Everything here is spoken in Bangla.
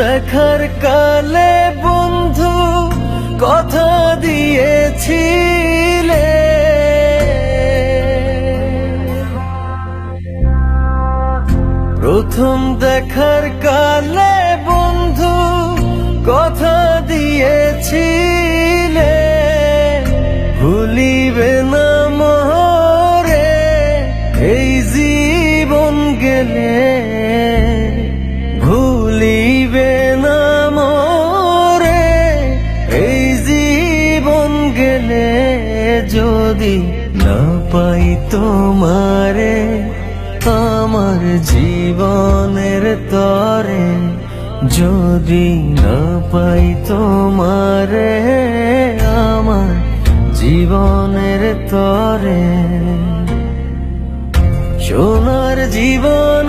দেখার কালে বন্ধু কথা দিয়েছিলে, প্রথম দেখার কালে বন্ধু কথা দিয়েছিলে, ভুলিবে না মোরে এই জীবন গেলে, ভুলিবে না মোরে এই জীবন গেলে, যদি না পাই তোমারে আমার জীবনের তরে, যদি না পাই তোমারে আমার জীবনের তরে। সোনার জীবন